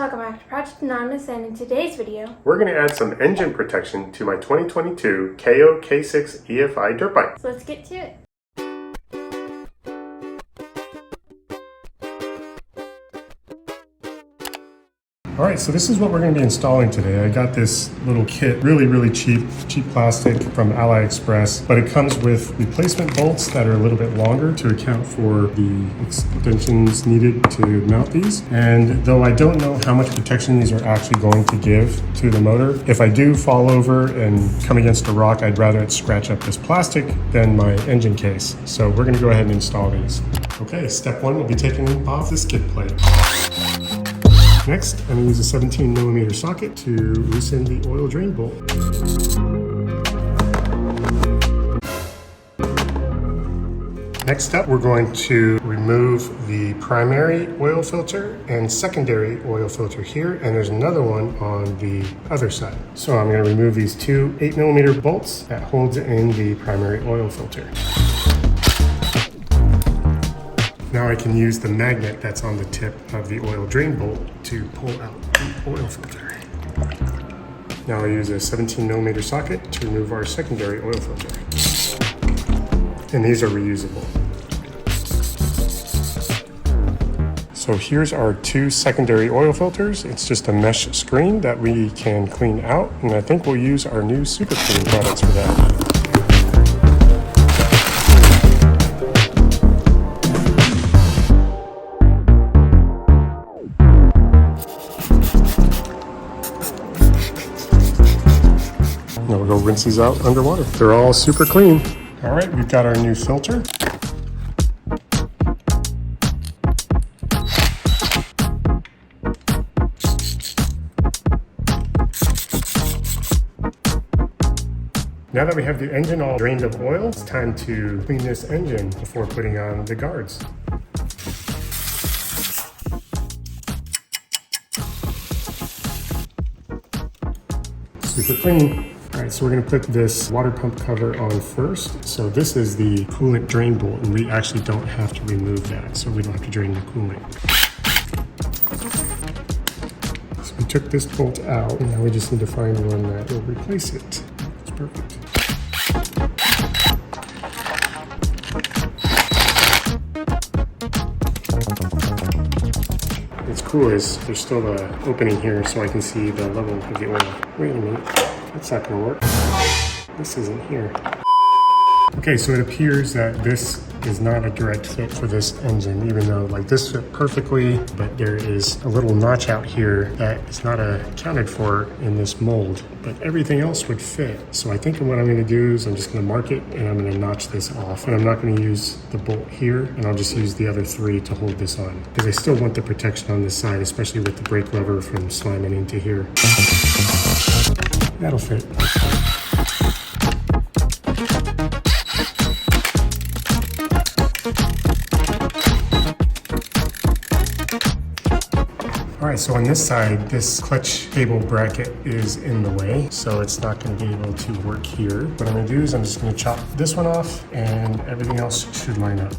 welcome back to Project Anonymous, and in today's video, we're going to add some engine protection to my 2022 Kayo K6 EFI dirt bike. So let's get to it. Alright, so this is what we're going to be installing today. I got this little kit, really cheap plastic from AliExpress, but it comes with replacement bolts that are a little bit longer to account for the extensions needed to mount these. And though I don't know how much protection these are actually going to give to the motor, if I do fall over and come against a rock, I'd rather it scratch up this plastic than my engine case. So we're going to go ahead and install these. Okay, step one, we'll be taking off the skid plate. Next, I'm going to use a 17mm socket to loosen the oil drain bolt. Next up, we're going to remove the primary oil filter and secondary oil filter here, and there's another one on the other side. So I'm going to remove these two 8mm bolts that holds in the primary oil filter. Now I can use the magnet that's on the tip of the oil drain bolt to pull out the oil filter. Now I'll use a 17mm socket to remove our secondary oil filter. And these are reusable. So here's our two secondary oil filters. It's just a mesh screen that we can clean out, and I think we'll use our new Super Clean products for that. Now we'll go rinse these out underwater. They're all super clean. All right, we've got our new filter. Now that we have the engine all drained of oil, it's time to clean this engine before putting on the guards. Super clean. All right, so we're going to put this water pump cover on first. So this is the coolant drain bolt, and we actually don't have to remove that, so we don't have to drain the coolant. So we took this bolt out, and now we just need to find one that will replace it. It's perfect. What's cool is there's still an opening here so I can see the level of the oil. Wait a minute, that's not gonna work. This isn't here. Okay, so it appears that this is not a direct fit for this engine, even though like this fit perfectly, but there is a little notch out here that is not accounted for in this mold, but everything else would fit. So I think what I'm gonna do is I'm just gonna mark it and I'm gonna notch this off, and I'm not gonna use the bolt here, and I'll just use the other three to hold this on, because I still want the protection on this side, especially with the brake lever from slamming into here. That'll fit. All right, so on this side, this clutch cable bracket is in the way, so it's not going to be able to work here. What I'm going to do is I'm just going to chop this one off, and everything else should line up.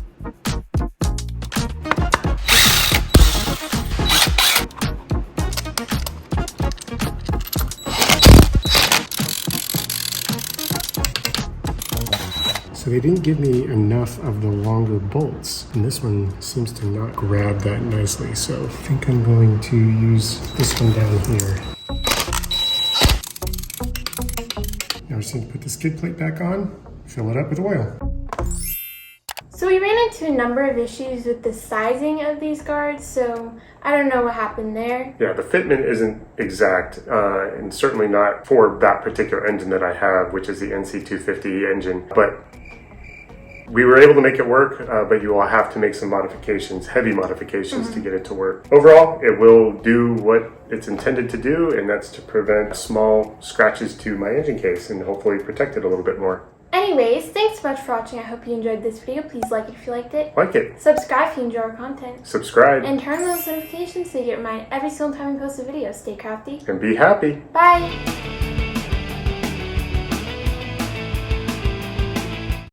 So they didn't give me enough of the longer bolts, and this one seems to not grab that nicely, so I think I'm going to use this one down here. Now I just need to put the skid plate back on, fill it up with oil. So we ran into a number of issues with the sizing of these guards, so I don't know what happened there. Yeah, the fitment isn't exact, and certainly not for that particular engine that I have, which is the NC250 engine, but we were able to make it work, but you will have to make some modifications, heavy modifications, to get it to work. Overall, it will do what it's intended to do, and that's to prevent small scratches to my engine case and hopefully protect it a little bit more. Anyways, thanks so much for watching. I hope you enjoyed this video. Please like it if you liked it. Like it. Subscribe if you enjoy our content. Subscribe. And turn on those notifications so you get reminded every single time we post a video. Stay crafty. And be happy. Bye.